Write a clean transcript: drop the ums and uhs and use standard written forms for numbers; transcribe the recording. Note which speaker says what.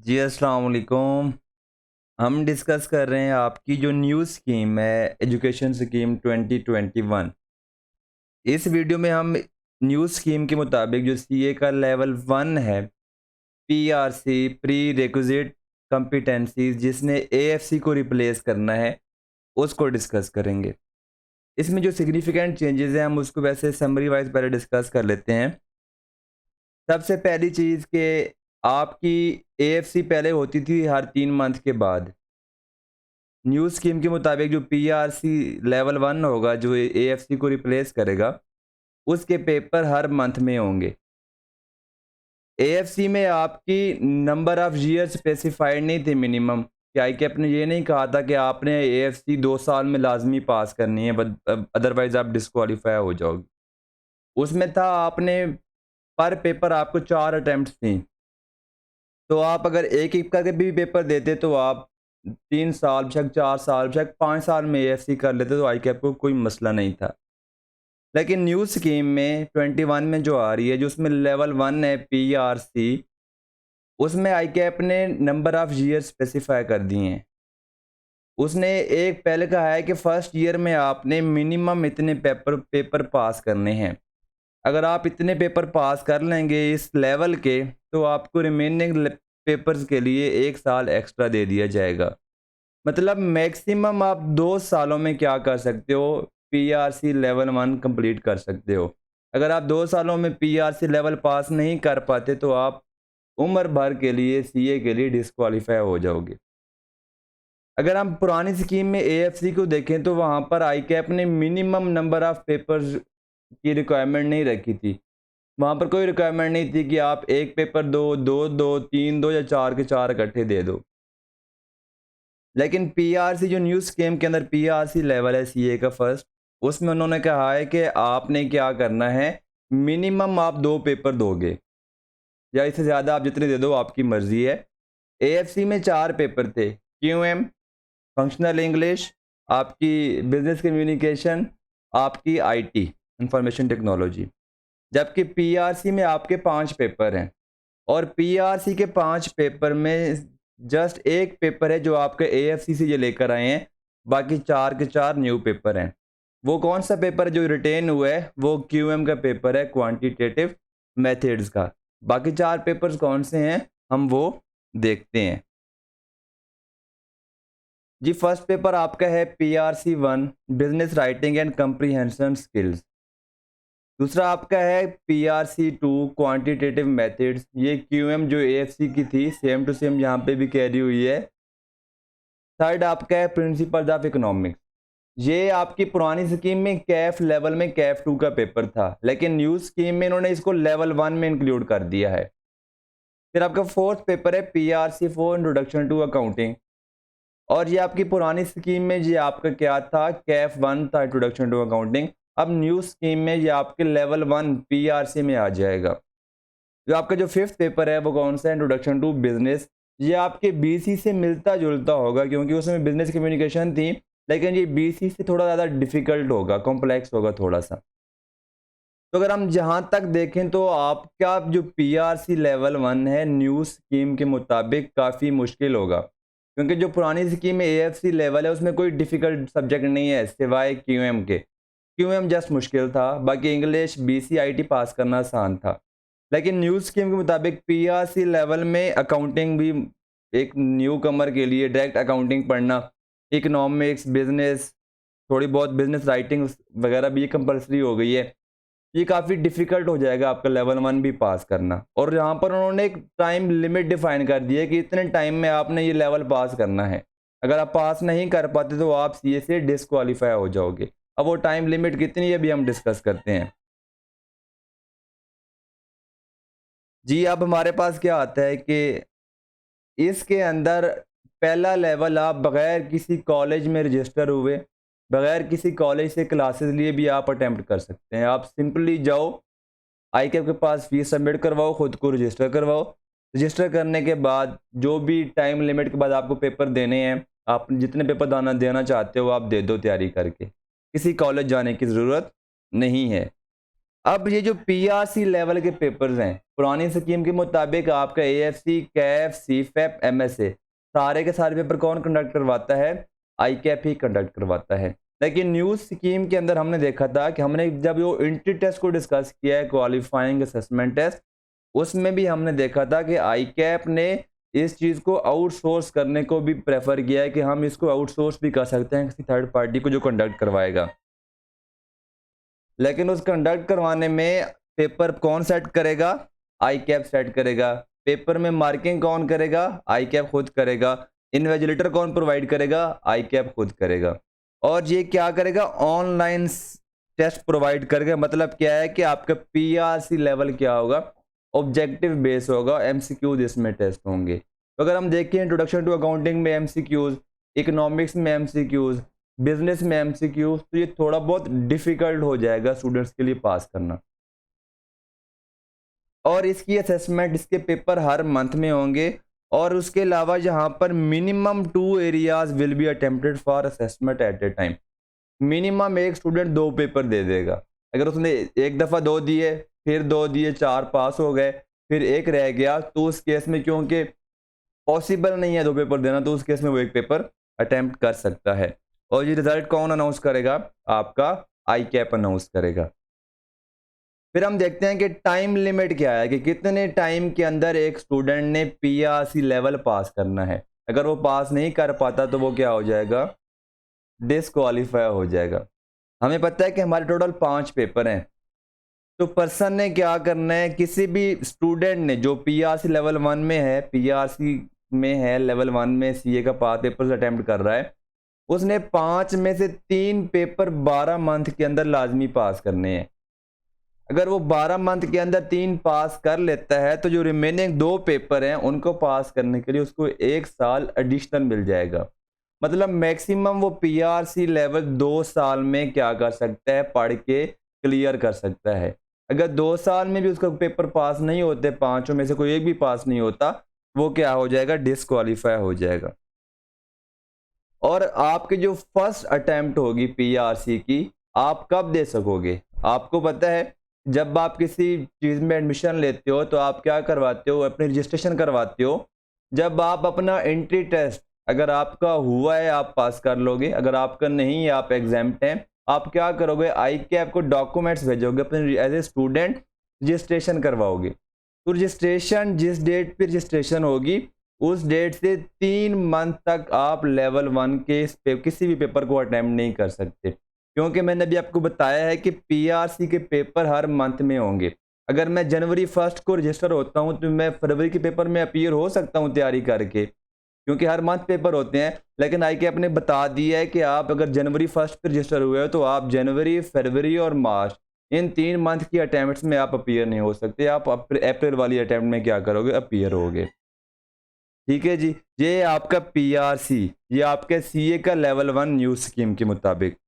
Speaker 1: जी अस्सलाम वालेकुम। हम डिस्कस कर रहे हैं आपकी जो न्यू स्कीम है एजुकेशन स्कीम 2021। इस वीडियो में हम न्यू स्कीम के मुताबिक जो सीए का लेवल 1 है, पीआरसी प्री रिक्विजिट कॉम्पिटेंसीज जिसने एएफसी को रिप्लेस करना है, उसको डिस्कस करेंगे। इसमें जो सिग्निफिकेंट चेंजेस हैं हम उसको वैसे समरी वाइज पहले डिस्कस कर लेते हैं। सबसे पहली चीज़ कि आपकी एएफसी पहले होती थी हर 3 मंथ के बाद। न्यू स्कीम के मुताबिक जो पीआरसी लेवल 1 होगा जो एएफसी को रिप्लेस करेगा, उसके पेपर हर मंथ में होंगे। एएफसी में आपकी नंबर ऑफ ईयर स्पेसिफाइड नहीं थे मिनिमम, कि आईकैप ने ये नहीं कहा था कि आपने एएफसी 2 साल में लाजमी पास करनी है, अदरवाइज आप डिस्क्वालीफाई हो जाओगे। उसमें था आपने पर पेपर आपको 4 अटेम्प्ट्स थी, तो आप अगर एक-एक करके भी पेपर देते तो आप 3 साल बेशक 4 साल बेशक 5 साल में एएफसी कर लेते तो आईकैप को कोई मसला नहीं था। लेकिन न्यू स्कीम में 21 में जो आ रही है, जो उसमें लेवल 1 है पीआरसी, उसमें आईकैप ने नंबर ऑफ ईयर स्पेसिफाई कर दिए हैं। उसने एक पहले कहा है कि फर्स्ट ईयर में आपने मिनिमम इतने पेपर पेपर पास करने हैं। अगर आप इतने पेपर पास कर लेंगे इस लेवल के, तो आपको रिमेनिंग पेपर्स के लिए 1 साल एक्स्ट्रा दे दिया जाएगा। मतलब मैक्सिमम आप 2 सालों में क्या कर सकते हो, पीआरसी लेवल 1 कंप्लीट कर सकते हो। अगर आप 2 सालों में पीआरसी लेवल पास नहीं कर पाते तो आप उम्र भर के लिए सीए के लिए डिस्क्वालीफाई हो जाओगे। अगर हम पुरानी स्कीम में एएफसी को देखें तो वहाँ पर आईकैप ने मिनिमम नंबर ऑफ पेपर्स की रिक्वायरमेंट नहीं रखी थी। वहाँ पर कोई रिक्वायरमेंट नहीं थी कि आप 1 पेपर दो, 2 दो, 3 दो या 4 के 4 इकट्ठे दे दो। लेकिन पीआरसी जो न्यू स्कीम के अंदर पीआरसी लेवल है सीए का फर्स्ट, उसमें उन्होंने कहा है कि आपने क्या करना है, मिनिमम आप 2 पेपर दोगे या इससे ज़्यादा आप जितने दे दो आपकी मर्ज़ी है। एएफसी में 4 पेपर थे, क्यूएम, फंक्शनल इंग्लिश, आपकी बिज़नेस कम्युनिकेशन, आपकी आईटी, इंफॉर्मेशन टेक्नोलॉजी। जबकि पीआरसी में आपके 5 पेपर हैं और पीआरसी के 5 पेपर में जस्ट 1 पेपर है जो आपके एएफसी से ये लेकर आए हैं, बाकी 4 के 4 न्यू पेपर हैं। वो कौन-सा पेपर जो रिटेन हुआ है, वो क्यूएम का पेपर है, क्वांटिटेटिव मेथड्स का। बाकी 4 पेपर्स कौन से हैं, हम वो देखते हैं। जी, फर्स्ट पेपर आपका है PRC 1 business writing and comprehension skills. दूसरा आपका है पीआरसी 2 क्वांटिटेटिव मेथड्स, ये क्यूएम जो एएफसी की थी सेम टू सेम यहाँ पे भी कैरी हुई है। थर्ड आपका है प्रिंसिपल्स ऑफ इकोनॉमिक्स, ये आपकी पुरानी स्कीम में कैफ लेवल में कैफ 2 का पेपर था, लेकिन न्यू स्कीम में इन्होंने इसको लेवल 1 में इंक्लूड कर दिया है। फिर आपका फोर्थ पेपर है पीआरसी 4 इंट्रोडक्शन टू अकाउंटिंग, और ये आपकी पुरानी स्कीम में ये आपका क्या था, कैफ 1 था इंट्रोडक्शन टू अकाउंटिंग। अब न्यू स्कीम में ये आपके लेवल 1 पीआरसी में आ जाएगा। जो आपका जो फिफ्थ पेपर है वो कौन सा है, इंट्रोडक्शन टू बिजनेस। ये आपके बीसी से मिलता जुलता होगा क्योंकि उसमें बिजनेस कम्युनिकेशन थी, लेकिन ये बीसी से थोड़ा ज़्यादा डिफिकल्ट होगा, कॉम्प्लेक्स होगा थोड़ा सा। तो अगर हम जहाँ तक देखें तो आपका जो पीआरसी लेवल 1 है न्यू स्कीम के मुताबिक काफ़ी मुश्किल होगा, क्योंकि जो पुरानी स्कीम में एएफसी लेवल है उसमें कोई डिफ़िकल्ट सब्जेक्ट नहीं है सिवाय क्यूएम के। क्यूएम जस्ट मुश्किल था, बाकी इंग्लिश, बीसी, आईटी पास करना आसान था। लेकिन न्यू स्कीम के मुताबिक पीआरसी लेवल में अकाउंटिंग भी एक न्यू कमर के लिए डायरेक्ट अकाउंटिंग पढ़ना, इकोनॉमिक्स, बिज़नेस, थोड़ी बहुत बिज़नेस राइटिंग वगैरह भी ये कंपल्सरी हो गई है। ये काफ़ी डिफ़िकल्ट हो जाएगा आपका लेवल 1 भी पास करना, और यहाँ पर उन्होंने एक टाइम लिमिट डिफ़ाइन कर दी है कि इतने टाइम में आपने ये लेवल पास करना है। अगर आप पास नहीं कर पाते तो आप सीए से डिस्क्वालीफाई हो जाओगे। अब वो टाइम लिमिट कितनी है अभी हम डिस्कस करते हैं। जी, अब हमारे पास क्या आता है कि इसके अंदर पहला लेवल आप बगैर किसी कॉलेज में रजिस्टर हुए, बगैर किसी कॉलेज से क्लासेस लिए भी आप अटेम्प्ट कर सकते हैं। आप सिंपली जाओ, आईकैप के पास फीस सबमिट करवाओ, खुद को रजिस्टर करवाओ। रजिस्टर करने के बाद जो भी टाइम लिमिट के बाद आपको पेपर देने हैं, आप जितने पेपर दाना देना चाहते हो आप दे दो तैयारी करके। किसी कॉलेज जाने की ज़रूरत नहीं है। अब ये जो पीआरसी लेवल के पेपर्स हैं, पुरानी स्कीम के मुताबिक आपका एएफसी, कैफ, सीफैप, एमएसए सारे के सारे पेपर कौन कंडक्ट करवाता है? आईकैप ही कंडक्ट करवाता है। लेकिन न्यू स्कीम के अंदर हमने देखा था कि हमने जब वो एंट्री टेस्ट को डिस्कस किया है, क्वालिफाइंग असेसमेंट टेस्ट, उसमें भी हमने देखा था कि आईकैप ने इस चीज़ को आउटसोर्स करने को भी प्रेफर किया है कि हम इसको आउटसोर्स भी कर सकते हैं किसी थर्ड पार्टी को जो कंडक्ट करवाएगा। लेकिन उस कंडक्ट करवाने में पेपर कौन सेट करेगा? आईकैप सेट करेगा। पेपर में मार्किंग कौन करेगा? आईकैप खुद करेगा। इन्विजिलेटर कौन प्रोवाइड करेगा? आईकैप खुद करेगा। और ये क्या करेगा? ऑनलाइन टेस्ट प्रोवाइड करेगा। मतलब क्या है कि आपका पीआरसी लेवल क्या होगा? ऑब्जेक्टिव बेस होगा, एमसीक्यूज इसमें टेस्ट होंगे। तो अगर हम देखें इंट्रोडक्शन टू अकाउंटिंग में एमसीक्यूज, इकोनॉमिक्स में एमसीक्यूज, बिजनेस में एमसीक्यू, तो ये थोड़ा बहुत डिफिकल्ट हो जाएगा स्टूडेंट्स के लिए पास करना। और इसकी असेसमेंट, इसके पेपर हर मंथ में होंगे। और उसके अलावा यहाँ पर minimum 2 areas will be attempted for assessment at a time. Minimum एक स्टूडेंट 2 पेपर दे देगा। अगर उसने एक दफ़ा 2 दिए, फिर 2 दिए, 4 पास हो गए, फिर एक रह गया, तो उस केस में क्योंकि पॉसिबल नहीं है 2 पेपर देना, तो उस केस में वो एक पेपर अटेम्प्ट कर सकता है। और ये रिजल्ट कौन अनाउंस करेगा? आपका आईकैप अनाउंस करेगा। फिर हम देखते हैं कि टाइम लिमिट क्या है, कि कितने टाइम के अंदर एक स्टूडेंट ने पीआरसी लेवल पास करना है। अगर वो पास नहीं कर पाता तो वो क्या हो जाएगा? डिसक्वालीफाई हो जाएगा। हमें पता है कि हमारे टोटल 5 पेपर हैं। तो पर्सन ने क्या करना है? किसी भी स्टूडेंट ने जो पीआरसी लेवल 1 में है, पीआरसी में है लेवल 1 में, सीए का 5 पेपर्स अटेम्प्ट कर रहा है, उसने 5 में से 3 पेपर 12 मंथ के अंदर लाजमी पास करने हैं। अगर वो 12 मंथ के अंदर 3 पास कर लेता है तो जो रिमेनिंग 2 पेपर हैं उनको पास करने के लिए उसको 1 साल एडिशनल मिल जाएगा। मतलब मैक्सिमम वो पीआरसी लेवल 2 साल में क्या कर सकता है? पढ़ के क्लियर कर सकता है। अगर 2 साल में भी उसका पेपर पास नहीं होते, 5 में से कोई एक भी पास नहीं होता, वो क्या हो जाएगा? डिसक्वालीफाई हो जाएगा। और आपकी जो फर्स्ट अटेम्प्ट होगी पीआरसी की, आप कब दे सकोगे? आपको पता है, जब आप किसी चीज़ में एडमिशन लेते हो तो आप क्या करवाते हो? अपनी रजिस्ट्रेशन करवाते हो। जब आप अपना एंट्री टेस्ट अगर आपका हुआ है, आप पास कर लोगे। अगर आपका नहीं है, आप एग्जाम्प्ट हैं, आप क्या करोगे? आईकैप को डॉक्यूमेंट्स भेजोगे, अपने एज ए स्टूडेंट रजिस्ट्रेशन करवाओगे। तो रजिस्ट्रेशन जिस डेट पे रजिस्ट्रेशन होगी, उस डेट से 3 मंथ तक आप लेवल 1 के किसी भी पेपर को अटेम्प्ट नहीं कर सकते। क्योंकि मैंने अभी आपको बताया है कि पीआरसी के पेपर हर मंथ में होंगे। अगर मैं जनवरी 1 को रजिस्टर होता हूँ तो मैं फरवरी के पेपर में अपीयर हो सकता हूँ तैयारी करके, क्योंकि हर मंथ पेपर होते हैं। लेकिन आईकैप ने बता दिया है कि आप अगर जनवरी 1 पे रजिस्टर हुए हो तो आप जनवरी, फरवरी और मार्च, इन 3 मंथ की अटेम्प्ट्स में आप अपीयर नहीं हो सकते। आप अप्रैल वाली अटेम्प्ट में क्या करोगे? अपीयर होगे। ठीक है जी। ये आपका पीआरसी, ये आपके सीए का लेवल 1 न्यू स्कीम के मुताबिक।